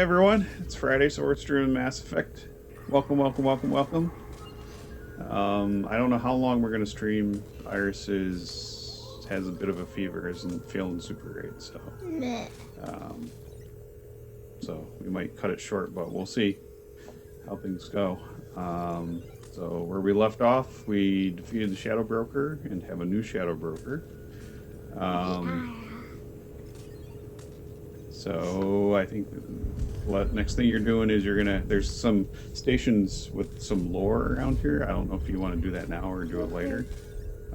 everyone. It's Friday, so we're streaming Mass Effect. Welcome, welcome, welcome, welcome. I don't know how long we're going to stream. Iris has a bit of a fever, isn't feeling super great, so... so we might cut it short, but we'll see how things go. So where we left off, we defeated the Shadow Broker and have a new Shadow Broker. So I think next thing you're doing is there's some stations with some lore around here. I don't know if you want to do that now or do it later.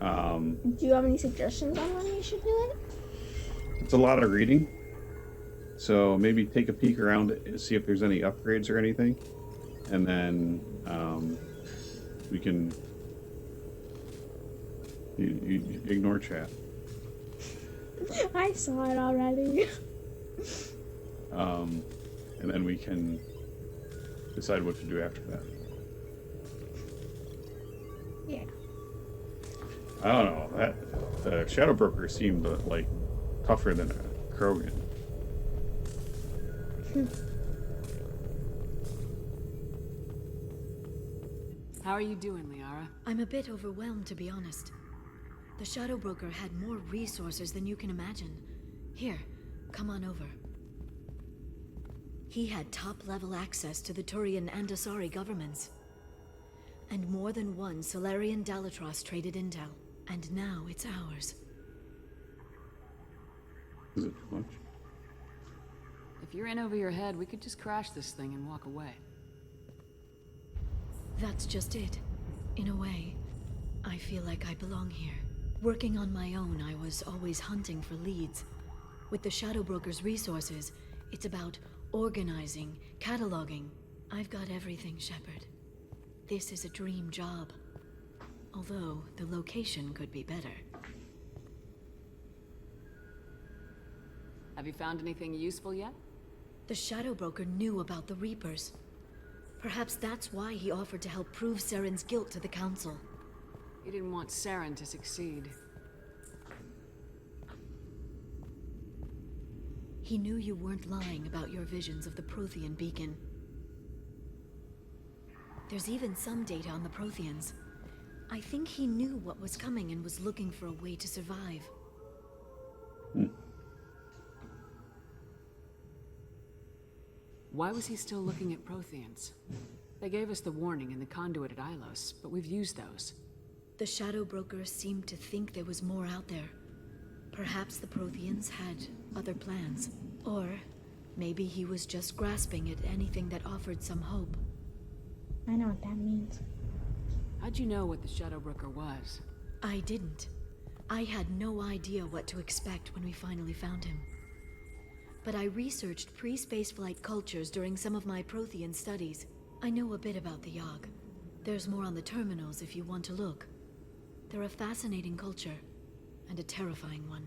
Do you have any suggestions on when you should do it? It's a lot of reading. So maybe take a peek around it and see if there's any upgrades or anything. And then we can you ignore chat. I saw it already. And then we can decide what to do after that. Yeah. I don't know. The Shadow Broker seemed like tougher than a Krogan. How are you doing, Liara? I'm a bit overwhelmed, to be honest. The Shadow Broker had more resources than you can imagine. Here, come on over. He had top-level access to the Turian and Asari governments. And more than one Solarian Dalatros traded intel. And now it's ours. Is it too much? If you're in over your head, we could just crash this thing and walk away. That's just it. In a way, I feel like I belong here. Working on my own, I was always hunting for leads. With the Shadow Broker's resources, it's about organizing, cataloging. I've got everything, Shepard. This is a dream job. Although, the location could be better. Have you found anything useful yet? The Shadow Broker knew about the Reapers. Perhaps that's why he offered to help prove Saren's guilt to the Council. He didn't want Saren to succeed. He knew you weren't lying about your visions of the Prothean beacon. There's even some data on the Protheans. I think he knew what was coming and was looking for a way to survive. Why was he still looking at Protheans? They gave us the warning in the conduit at Ilos, but we've used those. The Shadow Broker seemed to think there was more out there. Perhaps the Protheans had other plans. Or maybe he was just grasping at anything that offered some hope. I know what that means. How'd you know what the Shadow Broker was? I didn't. I had no idea what to expect when we finally found him. But I researched pre-spaceflight cultures during some of my Prothean studies. I know a bit about the Yogg. There's more on the terminals if you want to look. They're a fascinating culture, and a terrifying one.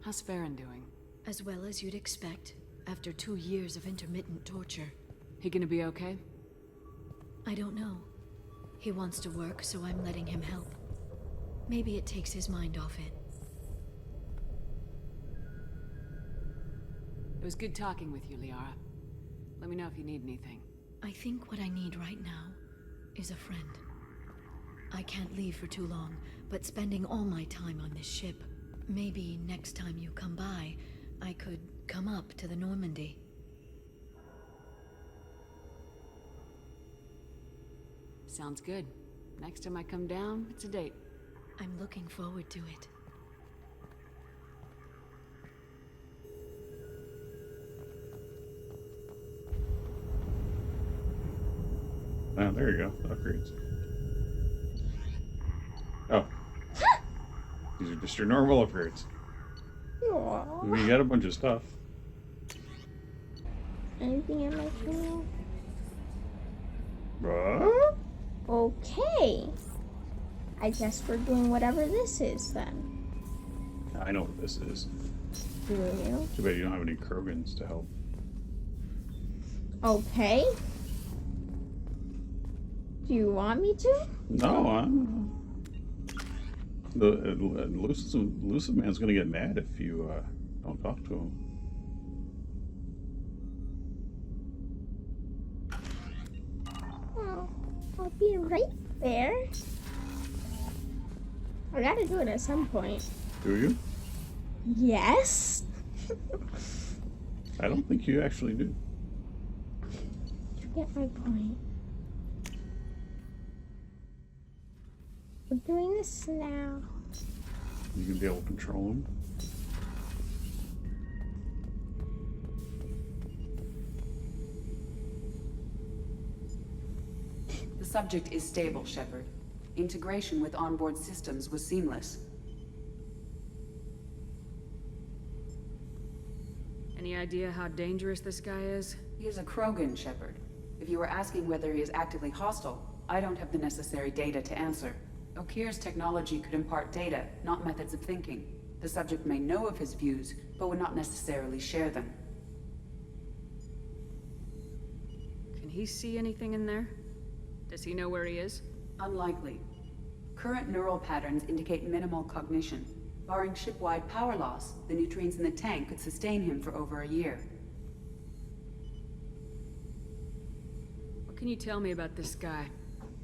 How's Farron doing? As well as you'd expect, after 2 years of intermittent torture. He gonna be okay? I don't know. He wants to work, so I'm letting him help. Maybe it takes his mind off it. It was good talking with you, Liara. Let me know if you need anything. I think what I need right now is a friend. I can't leave for too long, but spending all my time on this ship. Maybe next time you come by, I could come up to the Normandy. Sounds good. Next time I come down, it's a date. I'm looking forward to it. Oh, there you go. Upgrades. Oh. These are just your normal upgrades. Aww. We got a bunch of stuff. Anything in my channel? What? Okay. I guess we're doing whatever this is then. I know what this is. Do you? Too bad you don't have any Krogans to help. Okay. Do you want me to? No, I'm... The elusive man's gonna get mad if you Don't talk to him. Oh, I'll be right there. I gotta do it at some point. Do you? Yes? I don't think you actually do. You get my point. We're doing this now. You can be able to control him. The subject is stable, Shepard. Integration with onboard systems was seamless. Any idea how dangerous this guy is? He is a Krogan, Shepard. If you were asking whether he is actively hostile, I don't have the necessary data to answer. Okeer's technology could impart data, not methods of thinking. The subject may know of his views, but would not necessarily share them. Can he see anything in there? Does he know where he is? Unlikely. Current neural patterns indicate minimal cognition. Barring ship-wide power loss, the nutrients in the tank could sustain him for over a year. What can you tell me about this guy?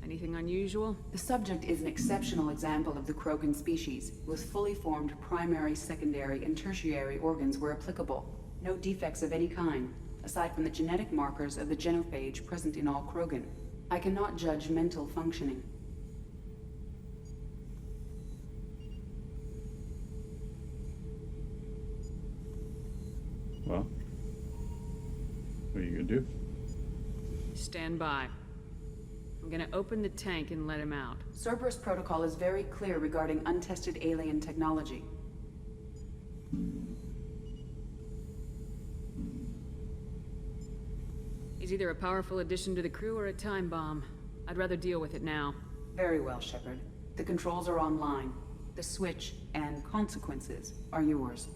Anything unusual? The subject is an exceptional example of the Krogan species, with fully formed primary, secondary, and tertiary organs where applicable. No defects of any kind, aside from the genetic markers of the genophage present in all Krogan. I cannot judge mental functioning. Well, what are you gonna do? Stand by. I'm gonna open the tank and let him out. Cerberus protocol is very clear regarding untested alien technology. He's either a powerful addition to the crew or a time bomb. I'd rather deal with it now. Very well, Shepard. The controls are online. The switch and consequences are yours.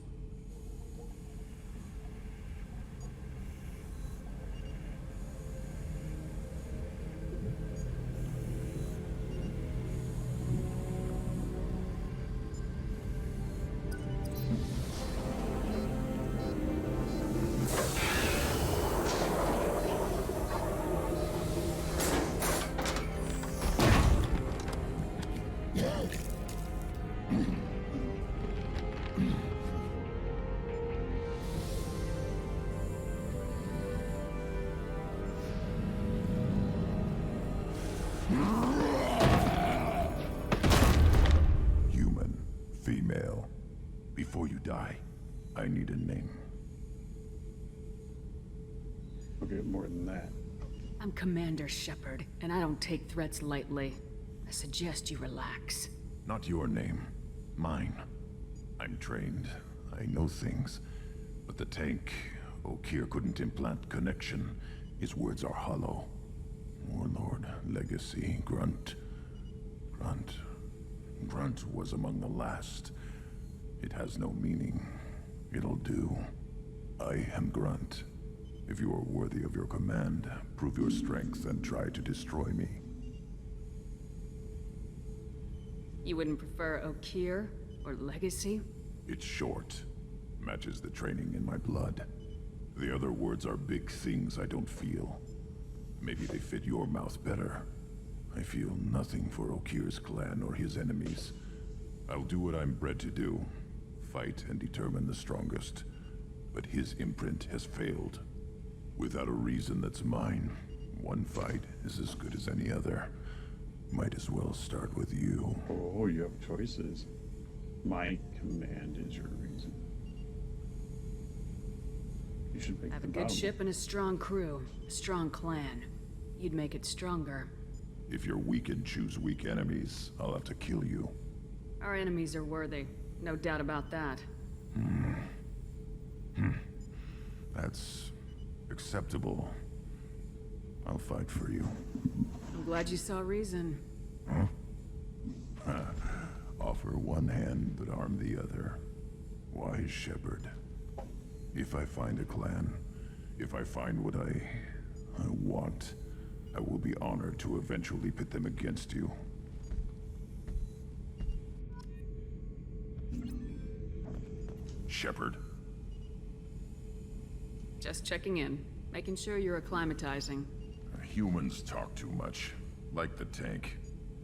Human, female. Before you die, I need a name. I'll get more than that. I'm Commander Shepard, and I don't take threats lightly. I suggest you relax. Not your name. Mine. I'm trained. I know things. But the tank, Okeer couldn't implant connection. His words are hollow. Warlord, Legacy, Grunt. Grunt was among the last. It has no meaning. It'll do. I am Grunt. If you are worthy of your command, prove your strength and try to destroy me. You wouldn't prefer Okeer or Legacy? It's short. Matches the training in my blood. The other words are big things I don't feel. Maybe they fit your mouth better. I feel nothing for Okeer's clan or his enemies. I'll do what I'm bred to do. Fight and determine the strongest. But his imprint has failed. Without a reason that's mine, one fight is as good as any other. Might as well start with you. Oh, you have choices. My command is your reason. You should make I have the a good bottom. ship and a strong crew. A strong clan. You'd make it stronger. If you're weak and choose weak enemies, I'll have to kill you. Our enemies are worthy. No doubt about that. That's acceptable. I'll fight for you. I'm glad you saw reason. Offer one hand, but arm the other. Wise shepherd. If I find a clan, if I find what I want, I will be honored to eventually pit them against you. Shepherd, Just checking in, making sure you're acclimatizing. Humans talk too much. Like the tank.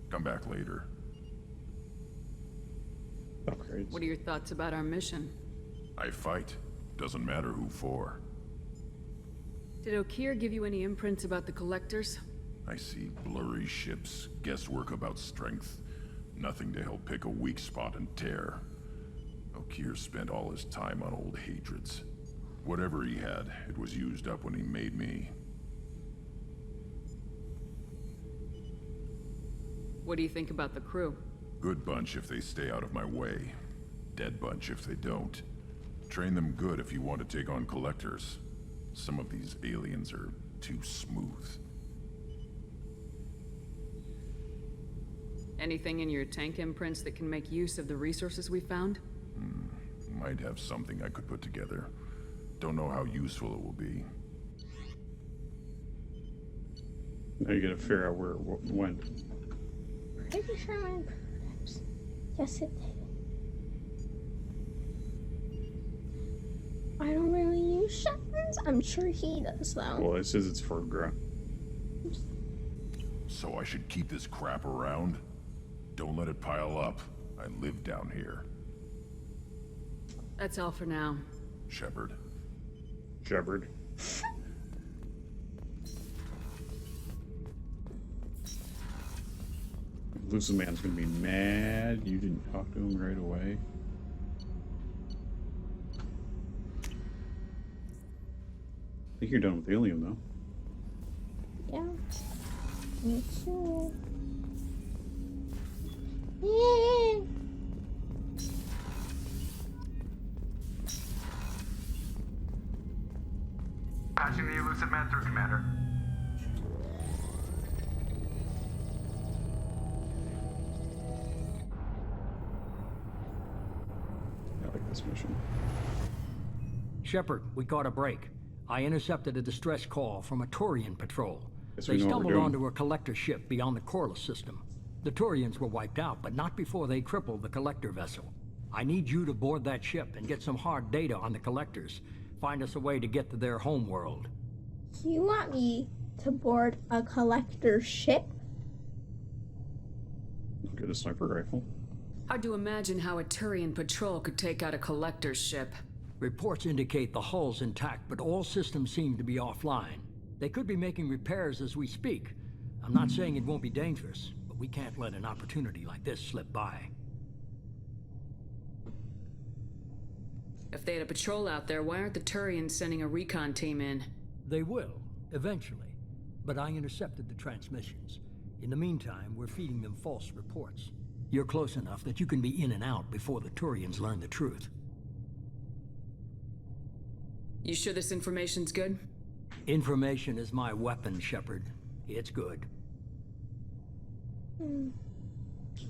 Come back later. Upgrades. What are your thoughts about our mission? I fight. Doesn't matter who for. Did Okeer give you any imprints about the Collectors? I see blurry ships, guesswork about strength. Nothing to help pick a weak spot and tear. Okeer spent all his time on old hatreds. Whatever he had, it was used up when he made me. What do you think about the crew? Good bunch if they stay out of my way. Dead bunch if they don't. Train them good if you want to take on Collectors. Some of these aliens are too smooth. Anything in your tank imprints that can make use of the resources we found? Might have something I could put together. Don't know how useful it will be. Now you gotta figure out where it went. Pretty sure my products. Yes, it did. I don't really use shotguns. I'm sure he does, though. Well, it says it's for grunt. So I should keep this crap around? Don't let it pile up. I live down here. That's all for now. Shepard. Shepard. Lucid Man's gonna be mad you didn't talk to him right away. I think you're done with Illium, though. Yeah. Me too. Yeah. Patching the Elusive Man through, Commander. I like this mission. Shepard, we caught a break. I intercepted a distress call from a Turian patrol. Guess we They know what we're stumbled doing. onto a collector ship beyond the Corliss system. The Turians were wiped out, but not before they crippled the collector vessel. I need you to board that ship and get some hard data on the collectors. Find us a way to get to their home world. You want me to board a collector ship? Get a sniper rifle. Hard to imagine how a Turian patrol could take out a Collector's ship. Reports indicate the hull's intact, but all systems seem to be offline. They could be making repairs as we speak. I'm not saying it won't be dangerous, but we can't let an opportunity like this slip by. If they had a patrol out there, why aren't the Turians sending a recon team in? They will, eventually. But I intercepted the transmissions. In the meantime, we're feeding them false reports. You're close enough that you can be in and out before the Turians learn the truth. You sure this information's good? Information is my weapon, Shepard. It's good. I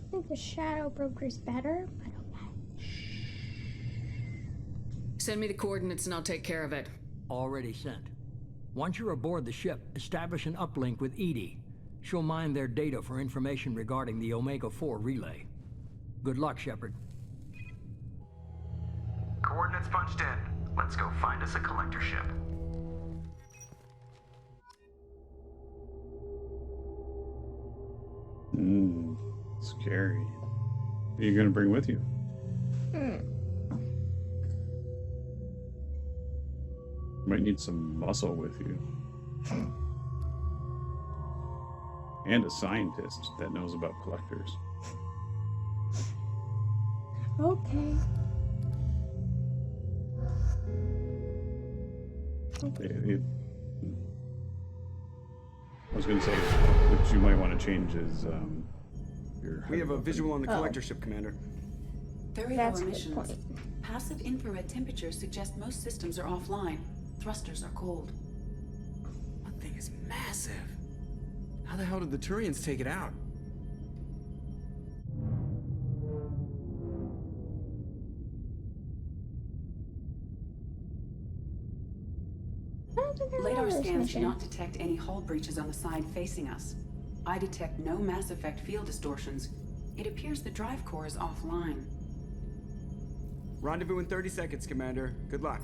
think the Shadow Broker's better, but okay. Send me the coordinates and I'll take care of it. Already sent. Once you're aboard the ship, establish an uplink with Edie. She'll mine their data for information regarding the Omega-4 relay. Good luck, Shepard. Coordinates punched in. Let's go find us a collector ship. Scary. What are you gonna bring with you? Might need some muscle with you. And a scientist that knows about collectors. Okay. I was gonna say, what you might want to change is your. We have a visual on the collector ship, Commander. Very That's low a good emissions. point. Passive infrared temperatures suggest most systems are offline. Thrusters are cold. That thing is massive. How the hell did the Turians take it out? I don't think I Radar remember this scans do mission. not detect any hull breaches on the side facing us. I detect no Mass Effect field distortions. It appears the drive core is offline. Rendezvous in 30 seconds, Commander. Good luck.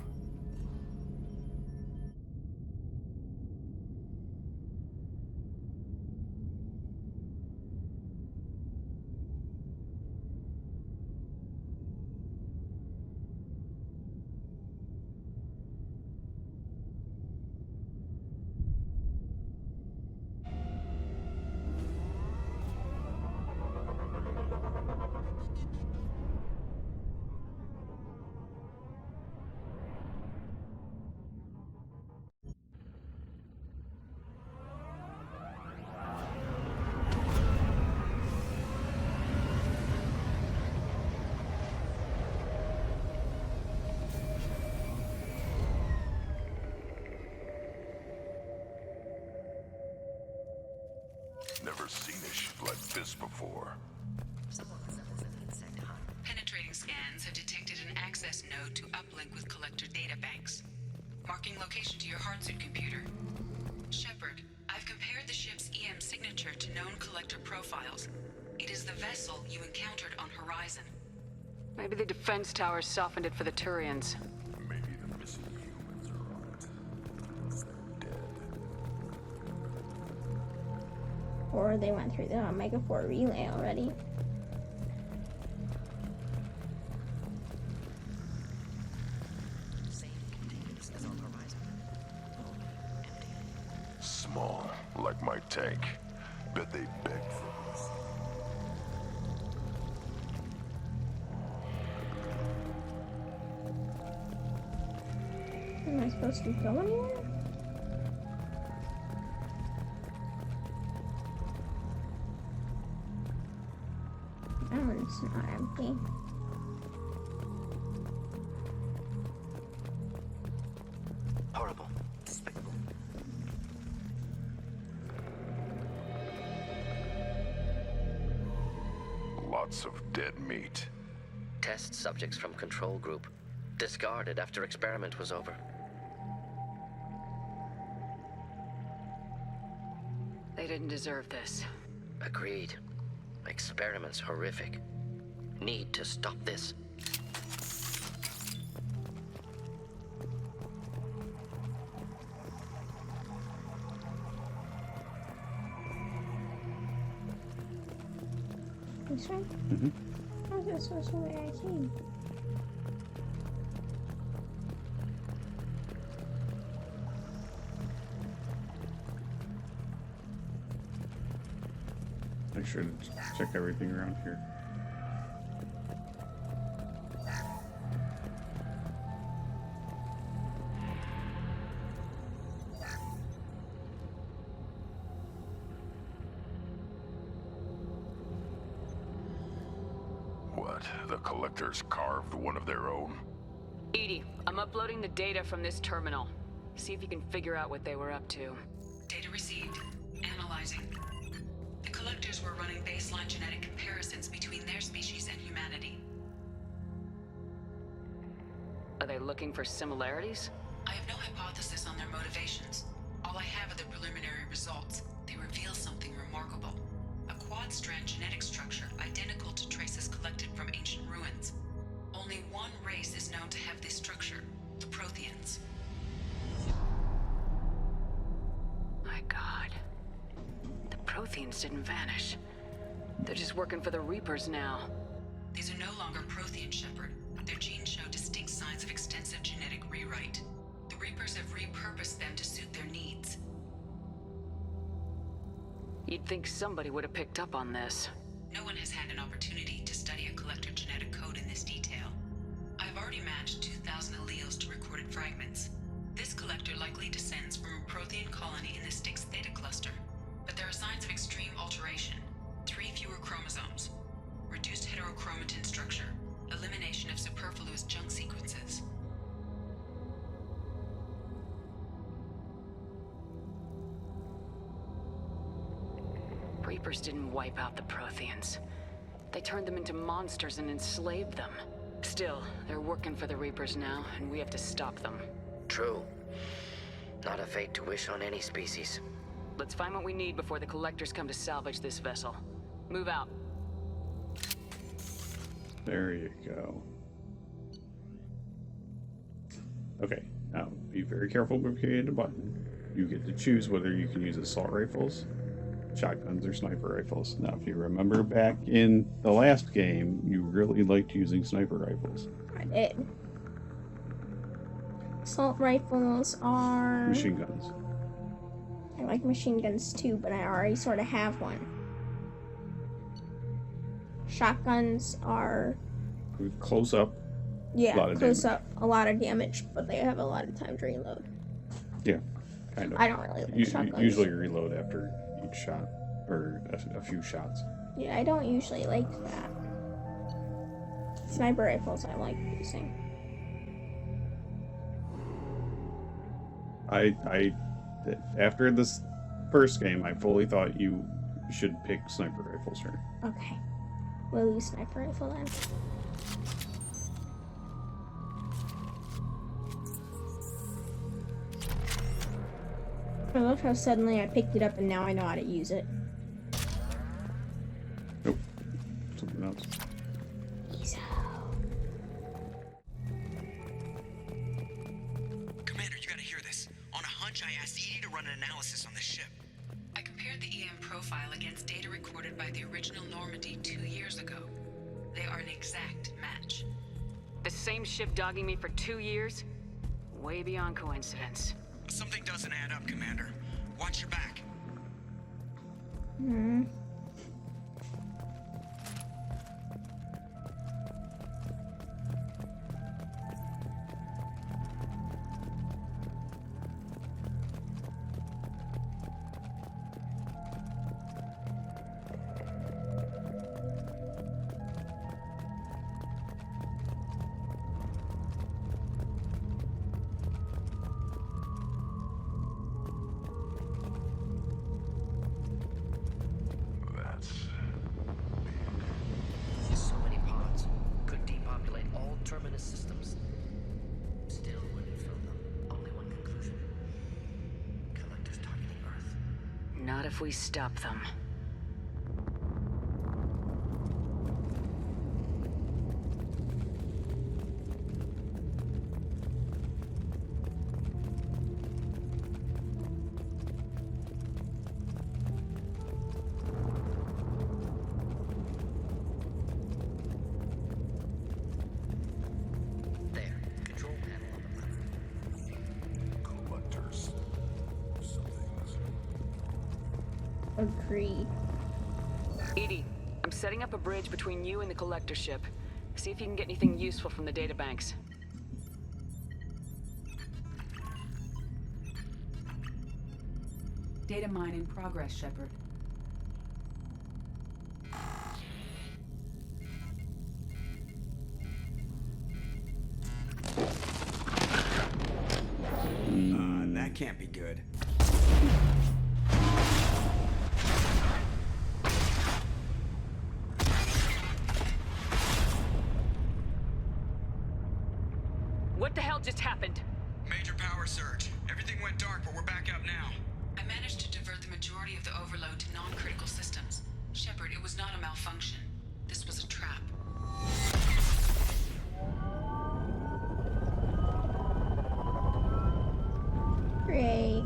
Never seen a ship like this before. Penetrating scans have detected an access node to uplink with collector databanks. Marking location to your hardsuit computer. Shepard, I've compared the ship's EM signature to known collector profiles. It is the vessel you encountered on Horizon. Maybe the defense towers softened it for the Turians. Maybe the missing humans are on it. They're dead. Or they went through the Omega 4 relay already. Small, like my tank. Bet they beg for this. Am I supposed to go anywhere? That one's not empty. Horrible. Despicable. Lots of dead meat. Test subjects from control group. Discarded after experiment was over. They didn't deserve this. Agreed. Experiment's horrific. Need to stop this. This way? How's this supposed to be where I came? Make sure to check everything around here. What? The collectors carved one of their own? Edie, I'm uploading the data from this terminal. See if you can figure out what they were up to. Data received. Analyzing. The collectors were running baseline genetic comparisons between their species and humanity. Are they looking for similarities? I have no hypothesis on their motivations. All I have are the preliminary results. They reveal something remarkable. A quad-strand genetic structure identical to traces collected from ancient ruins. Only one race is known to have this structure, the Protheans. My God. The Protheans didn't vanish. They're just working for the Reapers now. These are no longer Prothean, Shepard. Their genes show distinct signs of extensive genetic rewrite. The Reapers have repurposed them to suit their needs. You'd think somebody would have picked up on this. No one has had an opportunity to study a collector genetic code in this detail. I've already matched 2,000 alleles to recorded fragments. This collector likely descends from a Prothean colony in the Styx Theta cluster. But there are signs of extreme alteration. 3 fewer chromosomes. Reduced heterochromatin structure. Elimination of superfluous junk sequences. Reapers didn't wipe out the Protheans. They turned them into monsters and enslaved them. Still, they're working for the Reapers now, and we have to stop them. True. Not a fate to wish on any species. Let's find what we need before the collectors come to salvage this vessel. Move out. There you go. Okay, now be very careful when you hit a button. You get to choose whether you can use assault rifles, shotguns, or sniper rifles. Now, if you remember back in the last game, you really liked using sniper rifles. I did. Assault rifles are... Machine guns. I like machine guns too, but I already sort of have one. Shotguns are... Close up. Yeah, lot of close damage. up, a lot of damage, but they have a lot of time to reload. Yeah, kind of. I don't really like shotguns. Usually reload after each shot, or a few shots. Yeah, I don't usually like that. Sniper rifles I like using. I after this first game, I fully thought you You should pick sniper rifles, sir. Okay. We'll use sniper rifle then. I love how suddenly I picked it up and now I know how to use it. Nope. Something else. Commander, you gotta hear this. On a hunch, I asked Edie to run an analysis on this ship. I compared the EM profile against data recorded by the original Normandy 2 years ago. They are an exact match. The same ship dogging me for 2 years? Way beyond coincidence. Something doesn't add up, Commander. Watch your back. So many pods could depopulate all terminus systems. Still, when you fill them, only one conclusion. Collectors targeting Earth. Not if we stop them. There, control panel on the left. Collectors. Something's... Agreed. Edie, I'm setting up a bridge between you and the collector ship. See if you can get anything useful from the databanks. Data mine in progress, Shepard. That can't be good. What the hell just happened? Major power surge. Everything went dark, but we're back up now. I managed to divert the majority of the overload to non-critical systems. Shepard, it was not a malfunction. This was a trap. Great.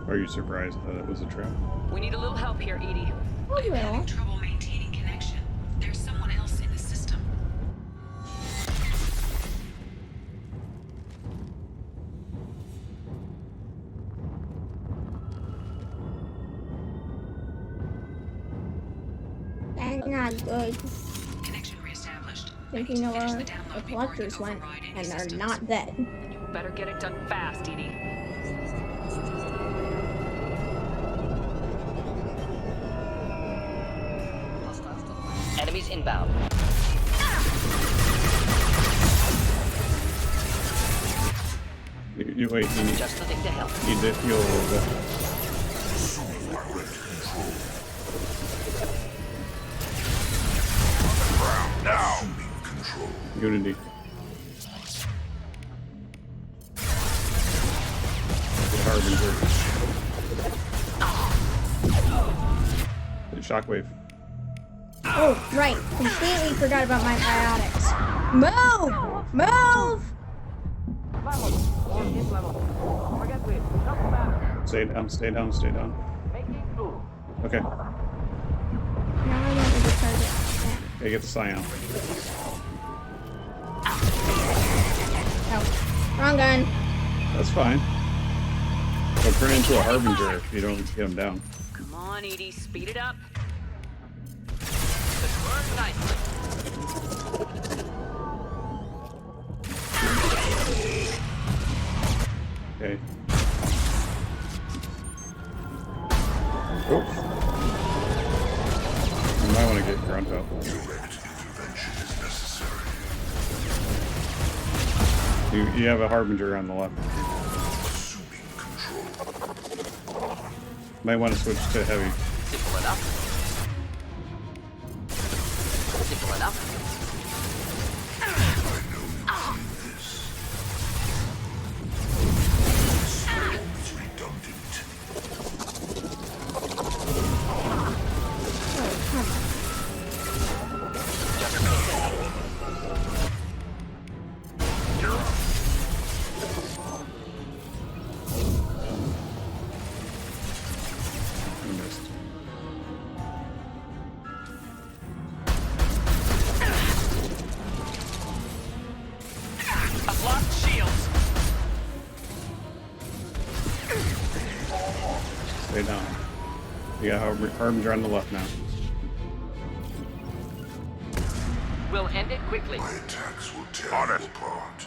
Are you surprised that it was a trap? We need a little help here, Edie. A I'm having little. trouble maintaining connection. There's someone else in the system. That's not good. Connection reestablished. Thinking of Finish where the the download before I can collectors went override any and they're systems. not dead. You better get it done fast, Edie. Hostiles to the left. Enemies inbound. You wait, you need, Just nothing to help. need to heal a little bit. Unity. The Harbinger. The Shockwave. Oh, right. Completely forgot about my biotics. Move! Move! Stay down, stay down, stay down. Okay. Now I want to recharge it. Okay, get the Scion. Oh, wrong gun. That's fine. They'll turn into a Harbinger if you don't get them down. Come on, Edie, speed it up. Good work, nicely. Okay. Oops. You might want to get grunt up. You have a Harbinger on the left. Might want to switch to heavy. Simple enough. Simple enough. Stay down. You got Harbinger on the left now. We'll end it quickly. My attacks will tear you apart.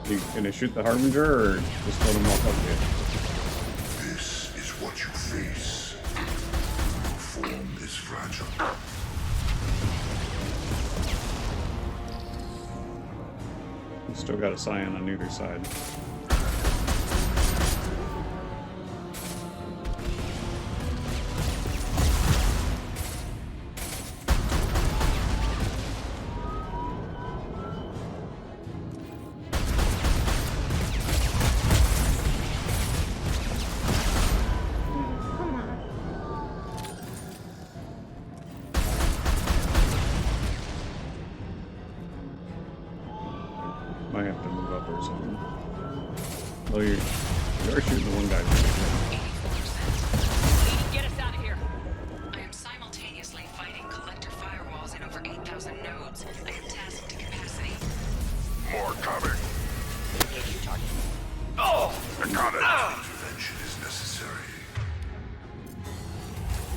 You gonna shoot the Harbinger or just let him walk up to you? This is what you face. Your form is fragile. You still got a Scion on either side. Might have to move up or something. Oh, you are shooting the one guy. 84%. Get us out of here. I am simultaneously fighting collector firewalls in over 8,000 nodes. I am tasked to capacity. More coming. Engaging target. Oh! I got it. Intervention is necessary.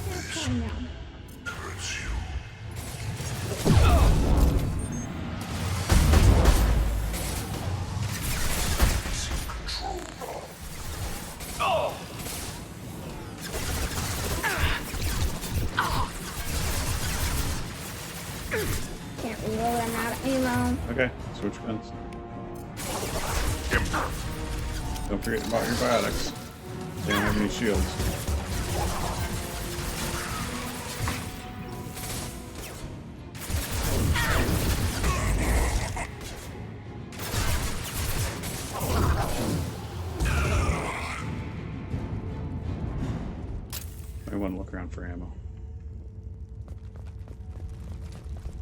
This hurts you. Can't reload, I'm out of ammo. Okay, switch guns. Don't forget about your biotics. They don't have any shields. I want to look around for ammo.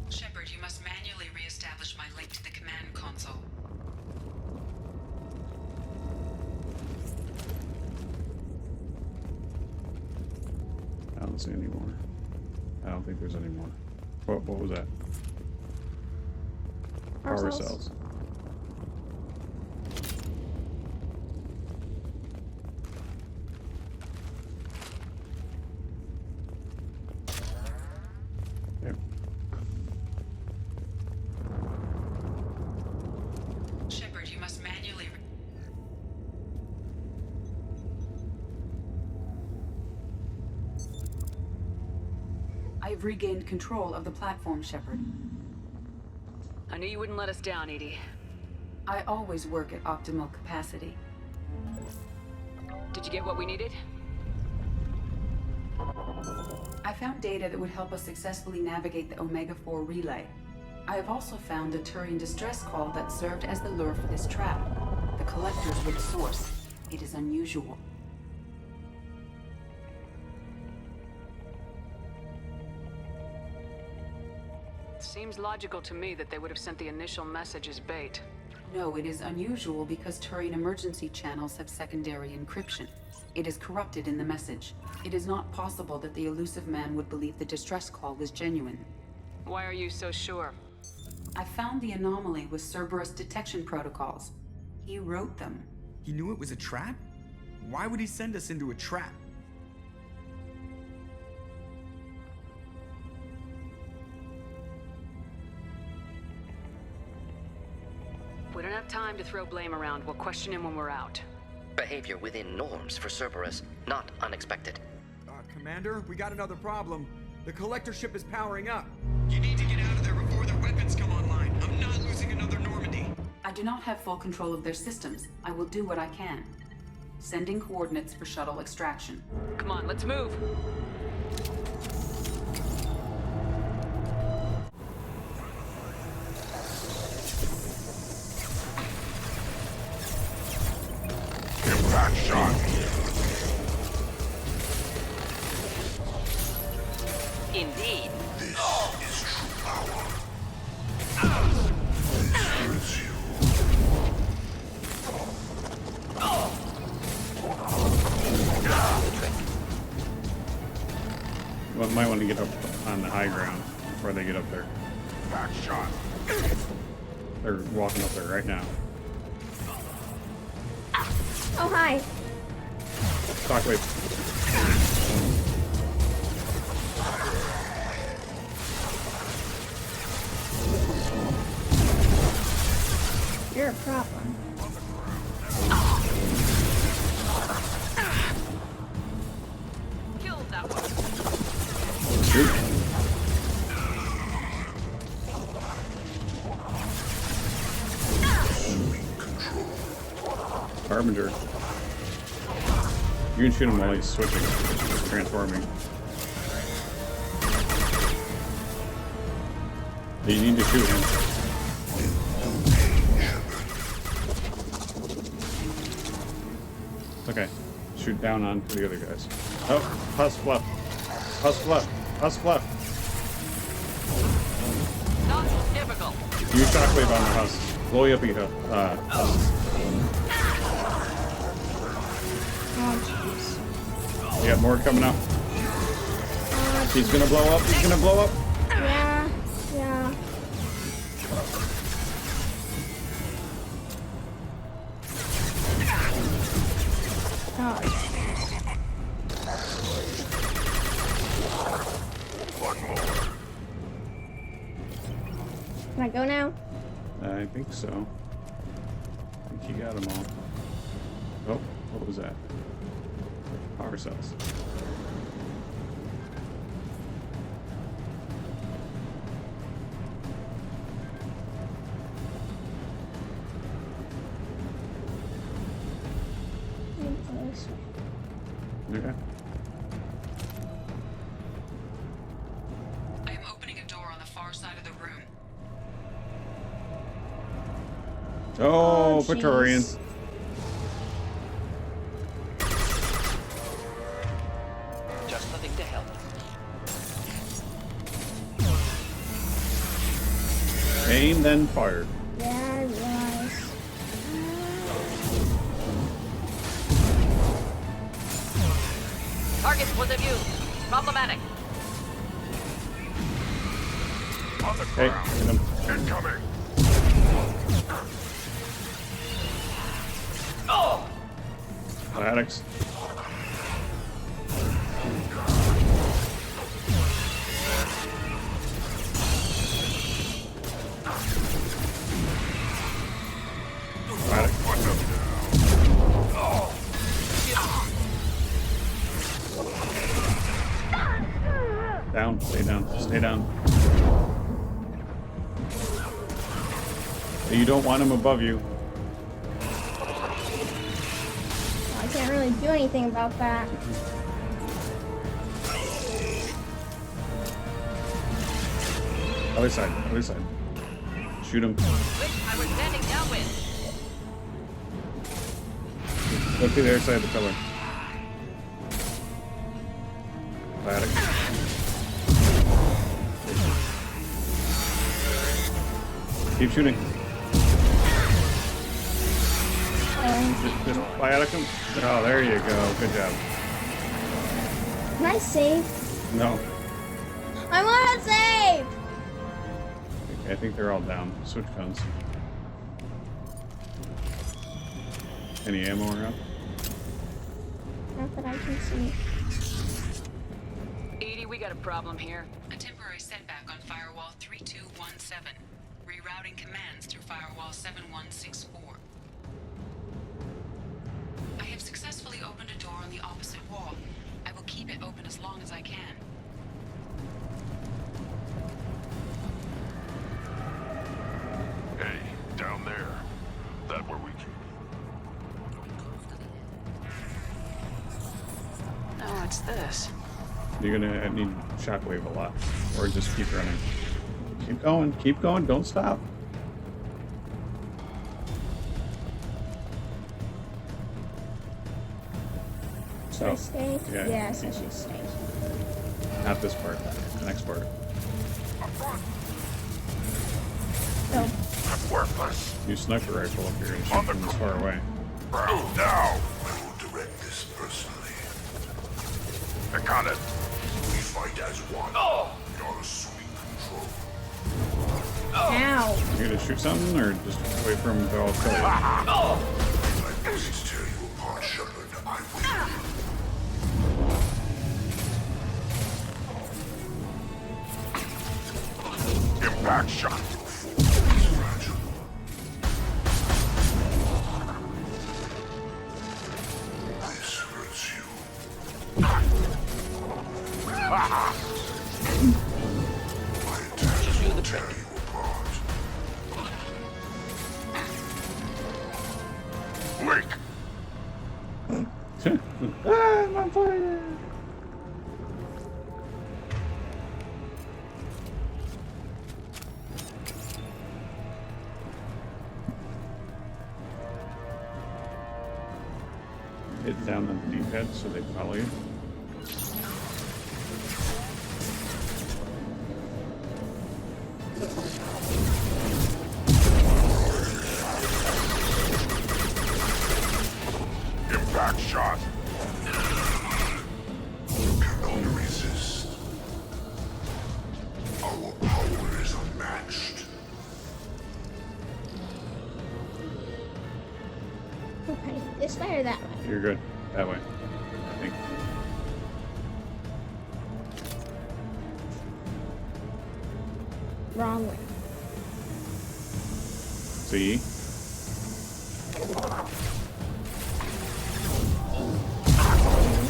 Shepard, you must manually re-establish my link to the command console. I don't see any more. I don't think there's any more. What was that? Power cells. Yep. Shepard, you must manually... I have regained control of the platform, Shepard. I knew you wouldn't let us down, Edie. I always work at optimal capacity. Did you get what we needed? I found data that would help us successfully navigate the Omega-4 relay. I have also found a Turian distress call that served as the lure for this trap. The collectors were the source. It is unusual. Seems logical to me that they would have sent the initial message as bait. No, it is unusual because Turian emergency channels have secondary encryption. It is corrupted in the message. It is not possible that the elusive man would believe the distress call was genuine. Why are you so sure? I found the anomaly with Cerberus detection protocols. He wrote them. He knew it was a trap? Why would he send us into a trap? We don't have time to throw blame around. We'll question him when we're out. Behavior within norms for Cerberus, not unexpected. Commander, we got another problem. The collector ship is powering up. You need to get out of there before their weapons come online. I'm not losing another Normandy. I do not have full control of their systems. I will do what I can. Sending coordinates for shuttle extraction. Come on, let's move. Impact shot. Indeed. This is true power. This hurts you. You might want to get up on the high ground before they get up there. Back shot. They're walking up there right now. Oh, hi. Shockwave. You're a problem. Killed that one. Shoot. Harbinger. You can shoot him while he's switching, transforming. You need to shoot him. Okay. Shoot down on the other guys. Oh, husk left. Husk left. Husk left. Not difficult. Use shockwave on the husk. Blow you up, you husk. Oh, jeez. You got more coming up. He's gonna blow up. He's gonna blow up. Yeah, yeah. Oh, One more. can I go now? I think so. I think you got them all. Oh, what was that? Power cells. Okay. I am opening a door on the far side of the room. Oh, jeez. Praetorians. Just nothing to help. Aim, then fire. Yeah, I realize. Target's point of view. Problematic. On the Hey, ground. hit him. Incoming. Oh! Addicts. Down, stay down, stay down. You don't want him above you. I can't really do anything about that. Other side, other side. Shoot him. Which I was standing downwind. Go to the other side of the pillar. Attic. Keep shooting. Just biotic him. Oh, there you go. Good job. Can I save? No. I want to save! I think they're all down. Switch guns. Any ammo around? Not that I can see. Edie, we got a problem here. A temporary setback on Firewall 3217. Rerouting commands through Firewall 7164. I have successfully opened a door on the opposite wall. I will keep it open as long as I can. Hey, down there. That where we keep. What's this? You're gonna need shockwave a lot, or just keep running. Keep going, don't stop. Should I stay? Yeah. Yes, I should stay. Not this part, the next part. No. Worthless. New sniper rifle if you're gonna shoot from this far away. Now! I will direct this personally. I got it. We fight as one. You're assuming control. Ow! You're gonna shoot something, or just wait for him to all kill you? My voices tear you apart, Shepard. I will. Impact shot. This hurts you. My attacks will tear you apart. Wake! I'm on fire! Hit down on the D-pad so they follow you. Impact shot. You cannot resist. Our power is unmatched. Okay, this way or that way? You're good. That way. I think. Wrong way. See?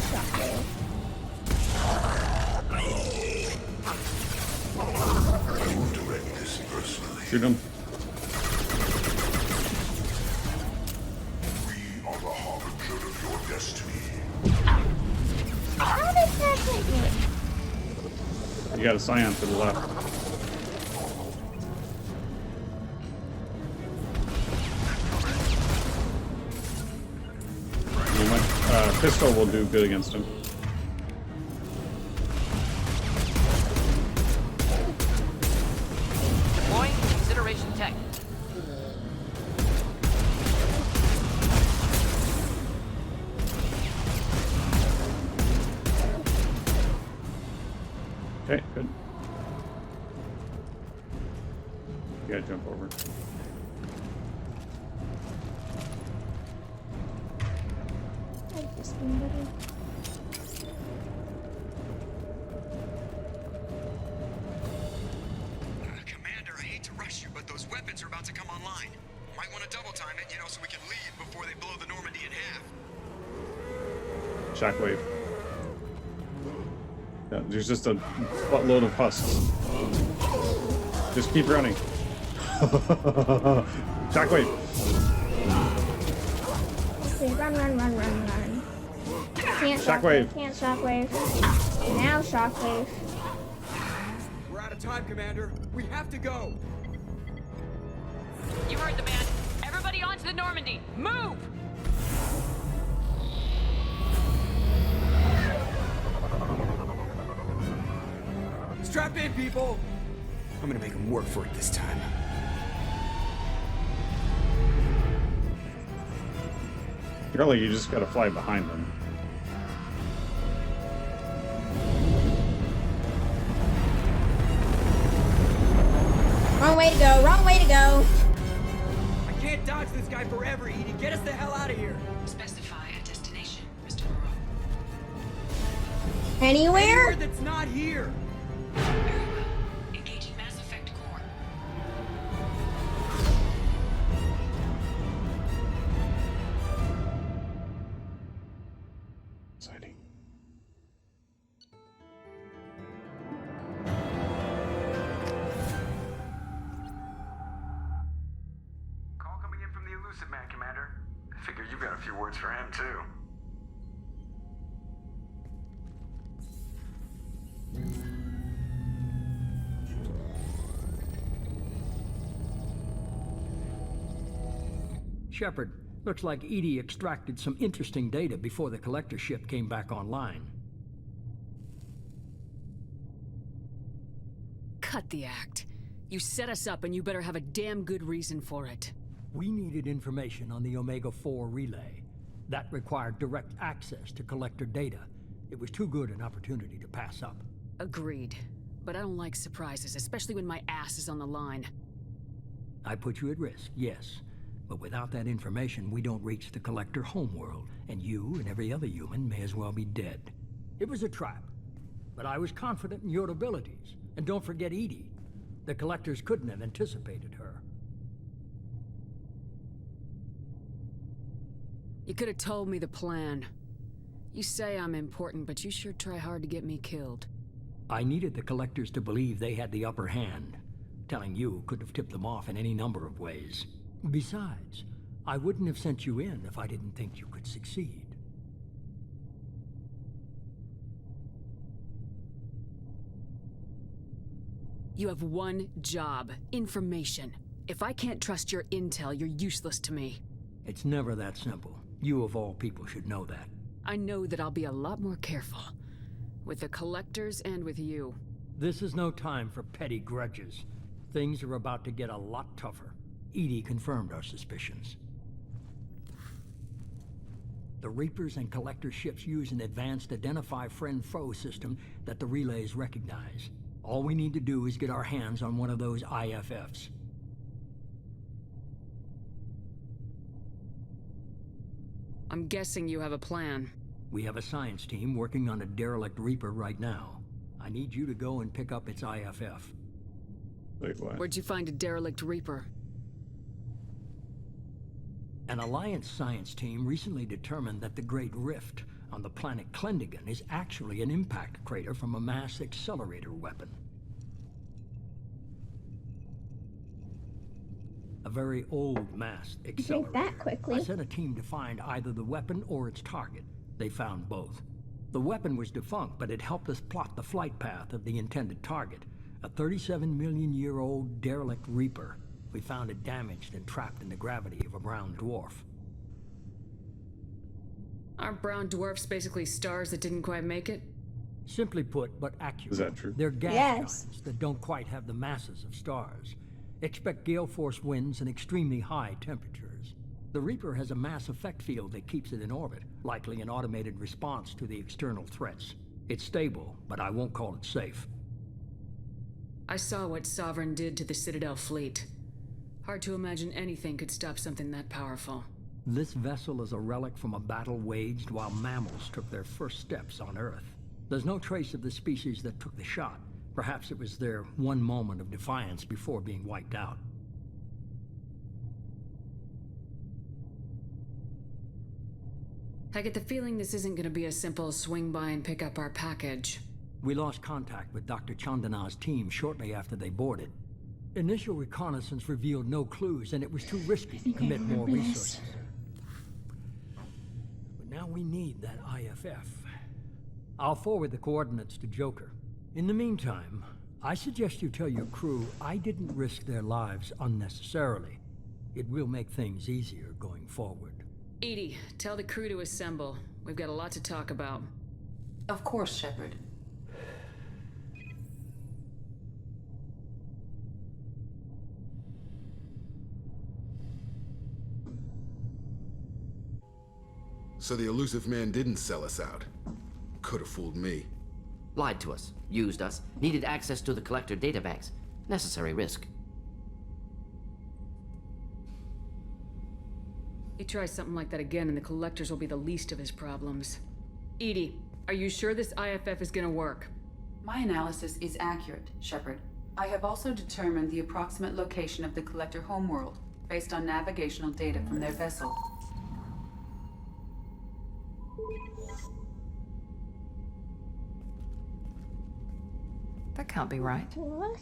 Shockwave. I will direct this personally. Shoot him. We are the harbinger of your destiny. How did that hit me? You got a scion to the left. You might, pistol will do good against him. Deploying consideration tech. Okay, good. You gotta jump over. Like this one better. Commander, I hate to rush you, but those weapons are about to come online. Might want to double time it, so we can leave before they blow the Normandy in half. Shockwave. Yeah, there's just a buttload of husks. Just keep running. Shockwave. Okay, run. Can't Shockwave. Can't shockwave. Now shockwave. We're out of time, Commander. We have to go. You heard the man. Everybody onto the Normandy. Move! Strap in, people. I'm gonna make them work for it this time. Really, you just gotta fly behind them. Wrong way to go. Wrong way to go. I can't dodge this guy forever, Edie. Get us the hell out of here. Specify a destination, Mr. Moreau. Anywhere? Anywhere that's not here. Very well. Engaging Mass Effect core. Exciting. Call coming in from the Elusive Man, Commander. I figure you got a few words for him, too. Shepard, looks like Edie extracted some interesting data before the collector ship came back online. Cut the act. You set us up and you better have a damn good reason for it. We needed information on the Omega-4 relay. That required direct access to collector data. It was too good an opportunity to pass up. Agreed. But I don't like surprises, especially when my ass is on the line. I put you at risk, yes. But without that information, we don't reach the collector homeworld, and you and every other human may as well be dead. It was a trap, but I was confident in your abilities. And don't forget Edie. The collectors couldn't have anticipated her. You could have told me the plan. You say I'm important, but you sure try hard to get me killed. I needed the collectors to believe they had the upper hand. Telling you could have tipped them off in any number of ways. Besides, I wouldn't have sent you in if I didn't think you could succeed. You have one job: information. If I can't trust your intel, you're useless to me. It's never that simple. You of all people should know that. I know that I'll be a lot more careful. With the collectors and with you. This is no time for petty grudges. Things are about to get a lot tougher. Edie confirmed our suspicions. The Reapers and Collector ships use an advanced identify friend-foe system that the relays recognize. All we need to do is get our hands on one of those IFFs. I'm guessing you have a plan. We have a science team working on a derelict Reaper right now. I need you to go and pick up its IFF. Wait, what? Where'd you find a derelict Reaper? An Alliance science team recently determined that the Great Rift on the planet Klendigan is actually an impact crater from a mass accelerator weapon. A very old mass accelerator. Drink that quickly. I sent a team to find either the weapon or its target. They found both. The weapon was defunct, but it helped us plot the flight path of the intended target, a 37-million-year-old derelict Reaper. We found it damaged and trapped in the gravity of a brown dwarf. Aren't brown dwarfs basically stars that didn't quite make it? Simply put, but accurate. Is that true? They're gas Yes. giants that don't quite have the masses of stars. Expect gale force winds and extremely high temperatures. The Reaper has a mass effect field that keeps it in orbit, likely an automated response to the external threats. It's stable, but I won't call it safe. I saw what Sovereign did to the Citadel fleet. Hard to imagine anything could stop something that powerful. This vessel is a relic from a battle waged while mammals took their first steps on Earth. There's no trace of the species that took the shot. Perhaps it was their one moment of defiance before being wiped out. I get the feeling this isn't going to be a simple swing by and pick up our package. We lost contact with Dr. Chandana's team shortly after they boarded. Initial reconnaissance revealed no clues, and it was too risky to commit more resources. But now we need that IFF. I'll forward the coordinates to Joker. In the meantime, I suggest you tell your crew I didn't risk their lives unnecessarily. It will make things easier going forward. Edie, tell the crew to assemble. We've got a lot to talk about. Of course, Shepard. So the elusive man didn't sell us out. Could have fooled me. Lied to us, used us, needed access to the collector databanks. Necessary risk. He tries something like that again and the collectors will be the least of his problems. Edie, are you sure this IFF is gonna work? My analysis is accurate, Shepard. I have also determined the approximate location of the collector homeworld, based on navigational data from their vessel. That can't be right. What?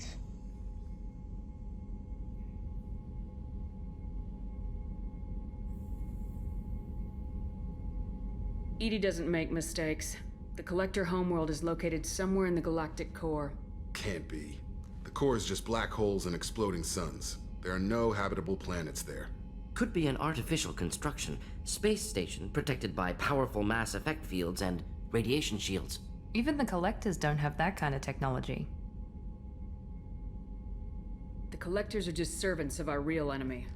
Edie doesn't make mistakes. The collector homeworld is located somewhere in the galactic core. Can't be. The core is just black holes and exploding suns. There are no habitable planets there. Could be an artificial construction, space station protected by powerful mass effect fields and radiation shields. Even the Collectors don't have that kind of technology. The Collectors are just servants of our real enemy,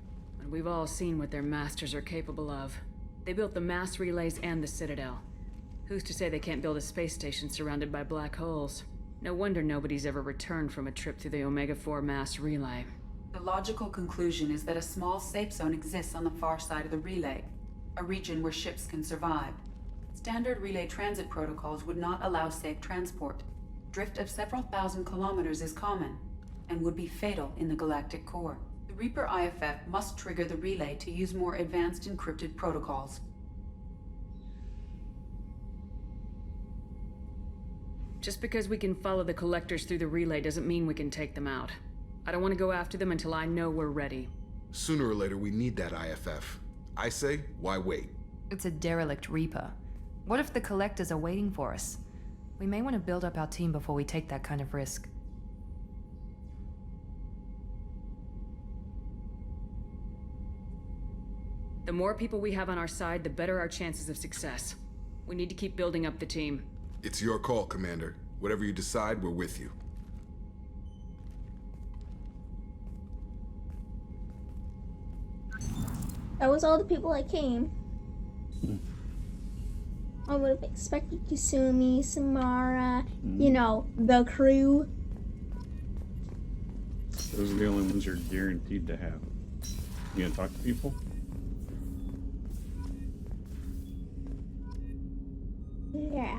and we've all seen what their masters are capable of. They built the mass relays and the Citadel. Who's to say they can't build a space station surrounded by black holes? No wonder nobody's ever returned from a trip through the Omega-4 mass relay. The logical conclusion is that a small safe zone exists on the far side of the relay, a region where ships can survive. Standard relay transit protocols would not allow safe transport. Drift of several thousand kilometers is common, and would be fatal in the galactic core. The Reaper IFF must trigger the relay to use more advanced encrypted protocols. Just because we can follow the Collectors through the relay doesn't mean we can take them out. I don't want to go after them until I know we're ready. Sooner or later, we need that IFF. I say, why wait? It's a derelict Reaper. What if the Collectors are waiting for us? We may want to build up our team before we take that kind of risk. The more people we have on our side, the better our chances of success. We need to keep building up the team. It's your call, Commander. Whatever you decide, we're with you. That was all the people that came. I would have expected Kasumi, Samara, you know, the crew. Those are the only ones you're guaranteed to have. You gonna talk to people? Yeah,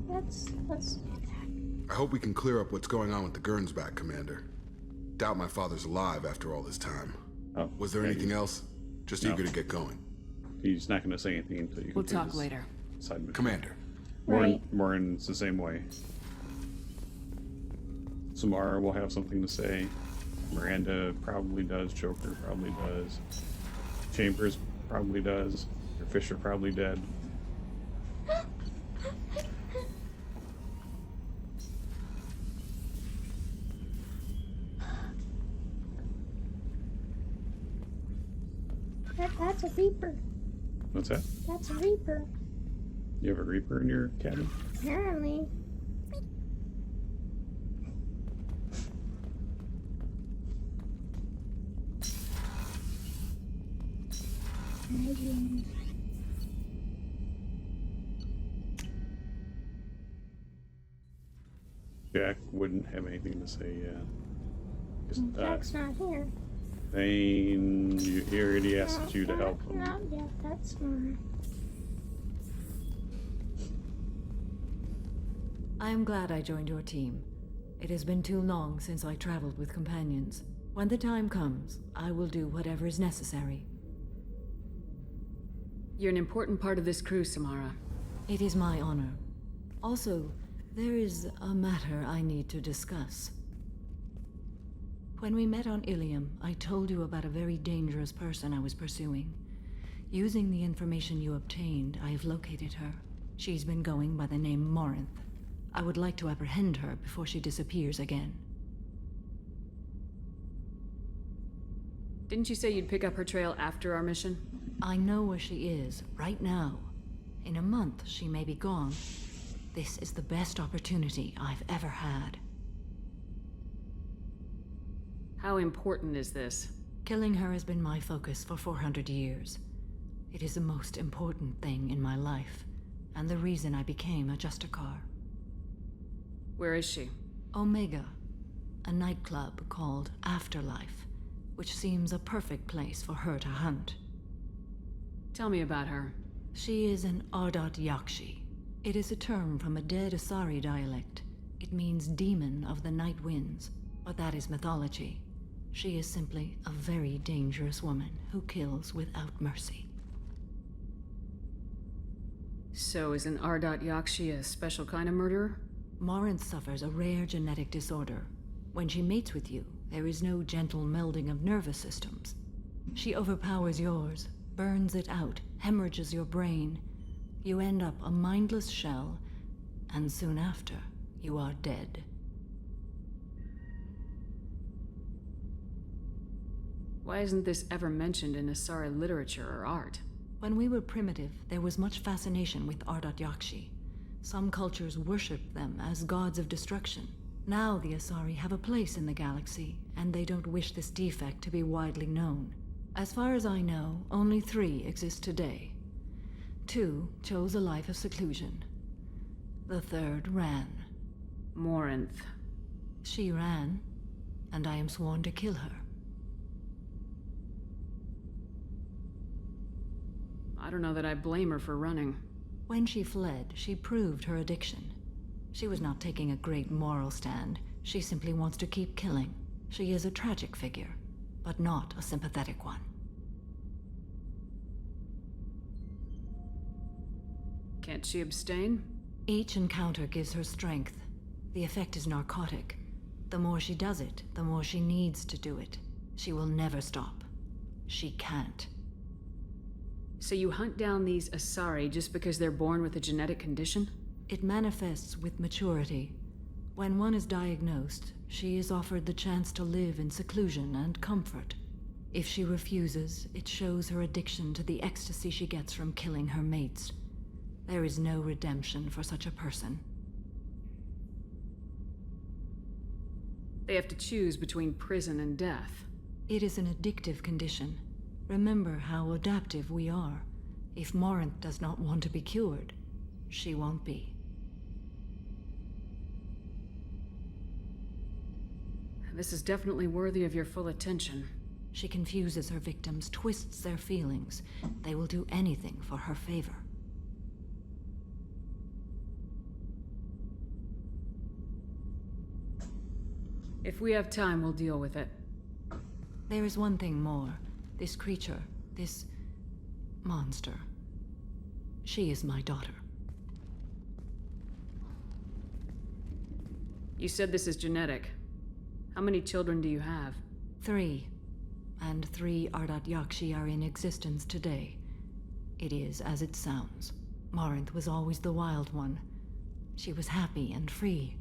let's do that. I hope we can clear up what's going on with the Gernsback, Commander. Doubt my father's alive after all this time. Oh, Was there anything else? Just No. eager to get going. He's not gonna say anything until you. We'll complete talk his later. Side mission. Commander. Right. Morin's the same way. Samara will have something to say. Miranda probably does. Joker probably does. Chambers probably does. Or Fisher probably dead. That's a Reaper. What's that? That's a Reaper. You have a Reaper in your cabin? Apparently. Jack wouldn't have anything to say, yeah. Just, Jack's not here. Thane, he already asked you to help him. Not yet, that's fine. I am glad I joined your team. It has been too long since I traveled with companions. When the time comes, I will do whatever is necessary. You're an important part of this crew, Samara. It is my honor. Also, there is a matter I need to discuss. When we met on Illium, I told you about a very dangerous person I was pursuing. Using the information you obtained, I have located her. She's been going by the name Morinth. I would like to apprehend her before she disappears again. Didn't you say you'd pick up her trail after our mission? I know where she is, right now. In a month, she may be gone. This is the best opportunity I've ever had. How important is this? Killing her has been my focus for 400 years. It is the most important thing in my life, and the reason I became a Justicar. Where is she? Omega, a nightclub called Afterlife, which seems a perfect place for her to hunt. Tell me about her. She is an Ardat Yakshi. It is a term from a dead Asari dialect. It means demon of the night winds, but that is mythology. She is simply a very dangerous woman who kills without mercy. So is an Ardat Yakshi a special kind of murderer? Morinth suffers a rare genetic disorder. When she mates with you, there is no gentle melding of nervous systems. She overpowers yours, burns it out, hemorrhages your brain. You end up a mindless shell, and soon after, you are dead. Why isn't this ever mentioned in Asari literature or art? When we were primitive, there was much fascination with Ardat Yakshi. Some cultures worshipped them as gods of destruction. Now the Asari have a place in the galaxy, and they don't wish this defect to be widely known. As far as I know, only 3 exist today. 2 chose a life of seclusion. The 3rd ran. Morinth. She ran, and I am sworn to kill her. I don't know that I blame her for running. When she fled, she proved her addiction. She was not taking a great moral stand. She simply wants to keep killing. She is a tragic figure, but not a sympathetic one. Can't she abstain? Each encounter gives her strength. The effect is narcotic. The more she does it, the more she needs to do it. She will never stop. She can't. So you hunt down these Asari just because they're born with a genetic condition? It manifests with maturity. When one is diagnosed, she is offered the chance to live in seclusion and comfort. If she refuses, it shows her addiction to the ecstasy she gets from killing her mates. There is no redemption for such a person. They have to choose between prison and death. It is an addictive condition. Remember how adaptive we are. If Morinth does not want to be cured, she won't be. This is definitely worthy of your full attention. She confuses her victims, twists their feelings. They will do anything for her favor. If we have time, we'll deal with it. There is one thing more. This creature, this monster. She is my daughter. You said this is genetic. How many children do you have? 3. And 3 Ardat Yakshi are in existence today. It is as it sounds. Morinth was always the wild one. She was happy and free,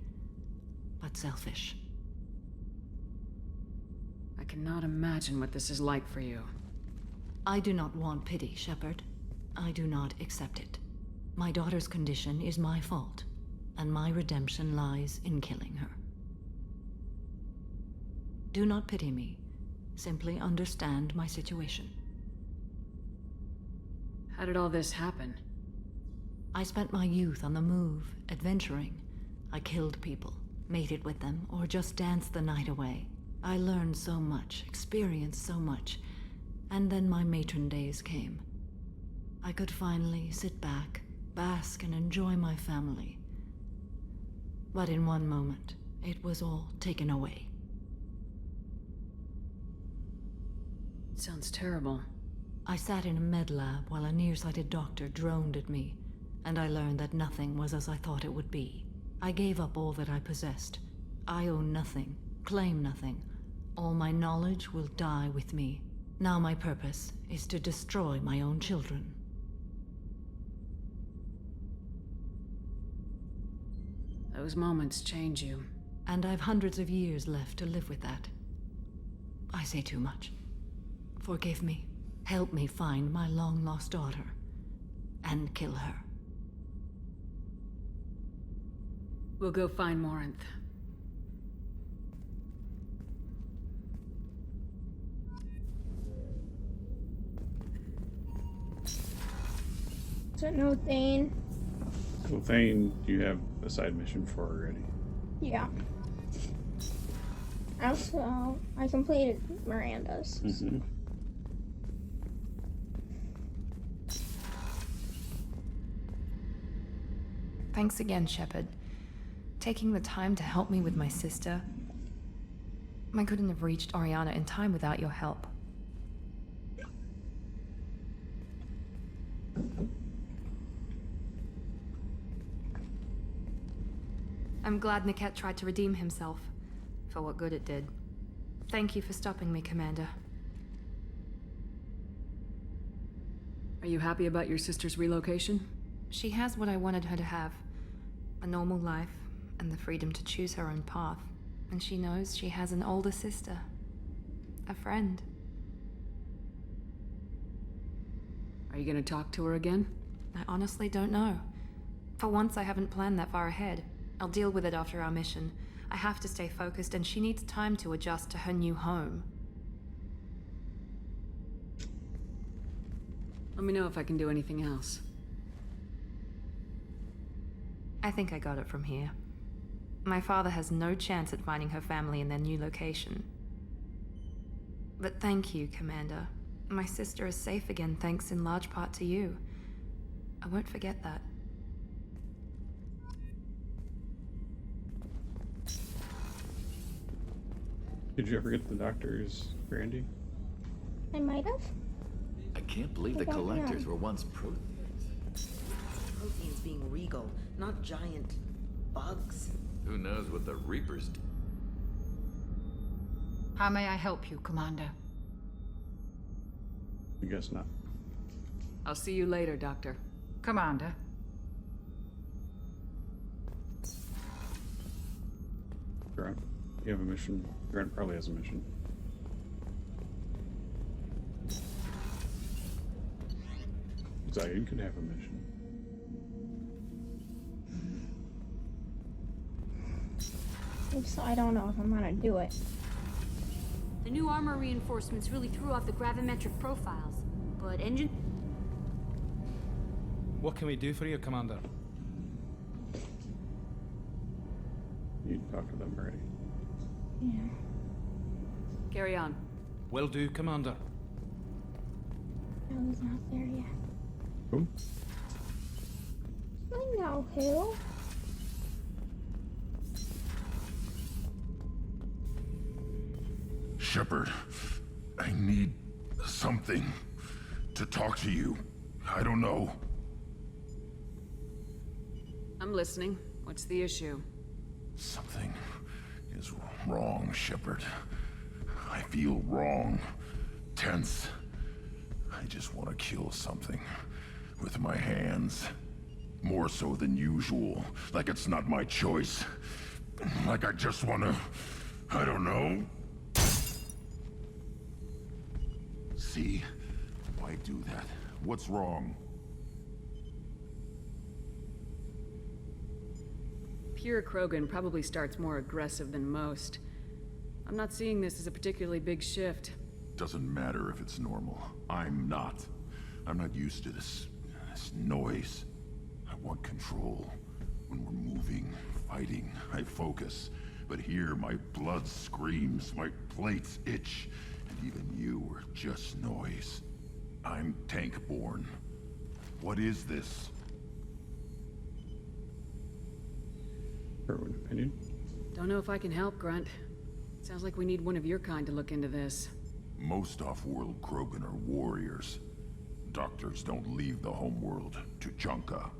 but selfish. I cannot imagine what this is like for you. I do not want pity, Shepard. I do not accept it. My daughter's condition is my fault, and my redemption lies in killing her. Do not pity me. Simply understand my situation. How did all this happen? I spent my youth on the move, adventuring. I killed people, mated with them, or just danced the night away. I learned so much, experienced so much, and then my matron days came. I could finally sit back, bask, and enjoy my family. But in one moment, it was all taken away. It sounds terrible. I sat in a med lab while a nearsighted doctor droned at me, and I learned that nothing was as I thought it would be. I gave up all that I possessed. I own nothing, claim nothing. All my knowledge will die with me. Now my purpose is to destroy my own children. Those moments change you. And I've hundreds of years left to live with that. I say too much. Forgive me. Help me find my long-lost daughter. And kill her. We'll go find Morinth. So no Thane. So Thane, you have a side mission for already. Yeah. Also, I completed Miranda's. Mm-hmm. Thanks again, Shepard. Taking the time to help me with my sister. I couldn't have reached Oriana in time without your help. I'm glad Niket tried to redeem himself, for what good it did. Thank you for stopping me, Commander. Are you happy about your sister's relocation? She has what I wanted her to have. A normal life, and the freedom to choose her own path. And she knows she has an older sister. A friend. Are you gonna talk to her again? I honestly don't know. For once, I haven't planned that far ahead. I'll deal with it after our mission. I have to stay focused, and she needs time to adjust to her new home. Let me know if I can do anything else. I think I got it from here. My father has no chance at finding her family in their new location. But thank you, Commander. My sister is safe again thanks in large part to you. I won't forget that. Did you ever get the doctor's brandy? I might have. I can't believe I the don't collectors know. were once Proteins being regal, not giant bugs. Who knows what the Reapers do? How may I help you, Commander? I guess not. I'll see you later, Doctor. Commander. Grunt, you have a mission. Grunt probably has a mission. Zion could have a mission. So I don't know if I'm gonna do it. The new armor reinforcements really threw off the gravimetric profiles, but engine... What can we do for you, Commander? You talked to them already. Yeah. Carry on. Will do, Commander. No, he's not there yet. Who? I know who. Shepard, I need something to talk to you. I don't know. I'm listening. What's the issue? Something is wrong, Shepard. I feel wrong. Tense. I just want to kill something. With my hands. More so than usual. Like it's not my choice. Like I just want to... I don't know. See? Why do that? What's wrong? Pure Krogan probably starts more aggressive than most. I'm not seeing this as a particularly big shift. Doesn't matter if it's normal. I'm not. I'm not used to this noise. I want control. When we're moving, fighting, I focus. But here, my blood screams, my plates itch, and even you are just noise. I'm tank-born. What is this? An opinion? Don't know if I can help, Grunt. Sounds like we need one of your kind to look into this. Most off-world Krogan are warriors. Doctors don't leave the homeworld to Junka.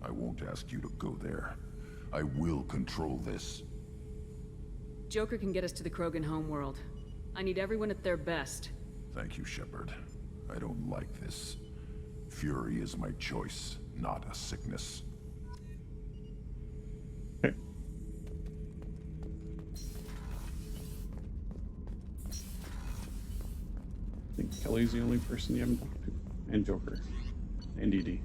I won't ask you to go there. I will control this. Joker can get us to the Krogan homeworld. I need everyone at their best. Thank you, Shepard. I don't like this. Fury is my choice, not a sickness. Okay. I think Kelly's the only person you haven't talked to. And Joker. And DD.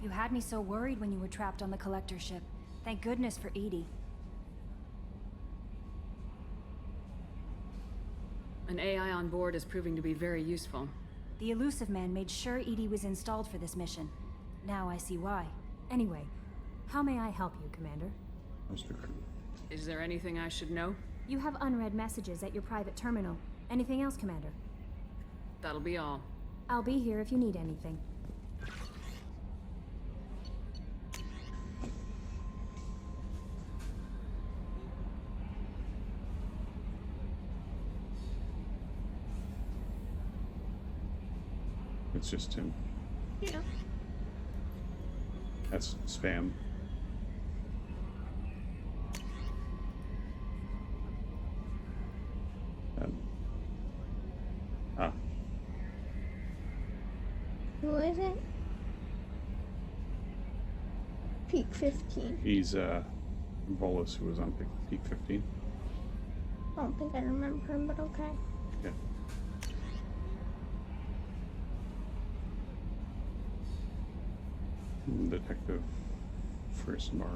You had me so worried when you were trapped on the collector ship. Thank goodness for Edie. An AI on board is proving to be very useful. The Elusive Man made sure Edie was installed for this mission. Now I see why. Anyway, how may I help you, Commander? Is there anything I should know? You have unread messages at your private terminal. Anything else, Commander? That'll be all. I'll be here if you need anything. It's just him. Yeah. That's spam. Who is it? Peak 15. He's Bolus, who was on peak 15. I don't think I remember him, but okay. Yeah. Detective first Nora.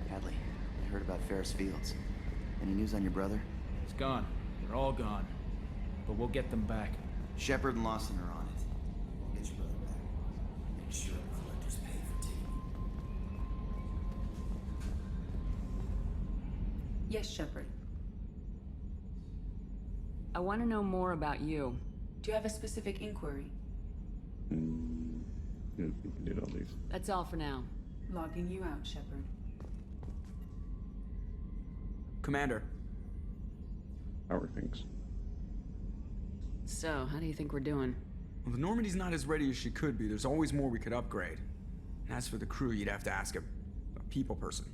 Hadley, I heard about Ferris Fields. Any news on your brother? It's gone. They're all gone. But we'll get them back. Shepard and Lawson are on it. We'll get your brother back. Make sure the collectors pay for taking him. Yes, Shepard. I want to know more about you. Do you have a specific inquiry? Yeah, we did all these. That's all for now. Logging you out, Shepard. Commander. How are things? So, how do you think we're doing? Well, the Normandy's not as ready as she could be. There's always more we could upgrade. And as for the crew, you'd have to ask a people person.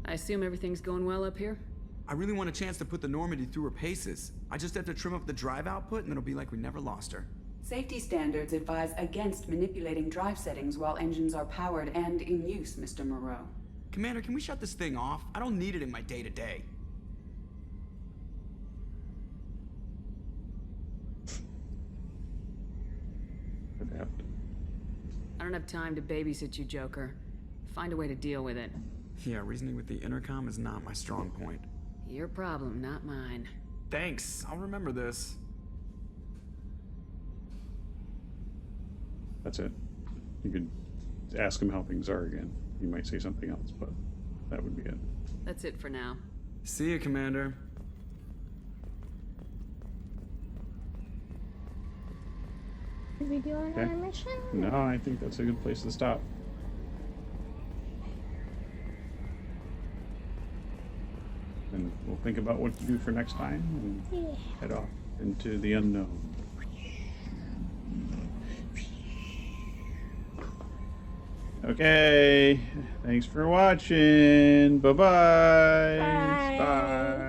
I assume everything's going well up here? I really want a chance to put the Normandy through her paces. I just have to trim up the drive output and it'll be like we never lost her. Safety standards advise against manipulating drive settings while engines are powered and in use, Mr. Moreau. Commander, can we shut this thing off? I don't need it in my day-to-day. Adapt. I don't have time to babysit you, Joker. Find a way to deal with it. Yeah, reasoning with the intercom is not my strong point. Your problem, not mine. Thanks, I'll remember this. That's it. You could ask him how things are again. He might say something else, but that would be it. That's it for now. See you, Commander. Did we do another mission? No, I think that's a good place to stop. And we'll think about what to do for next time and head off into the unknown. Okay, thanks for watching. Bye-bye. Bye. Bye.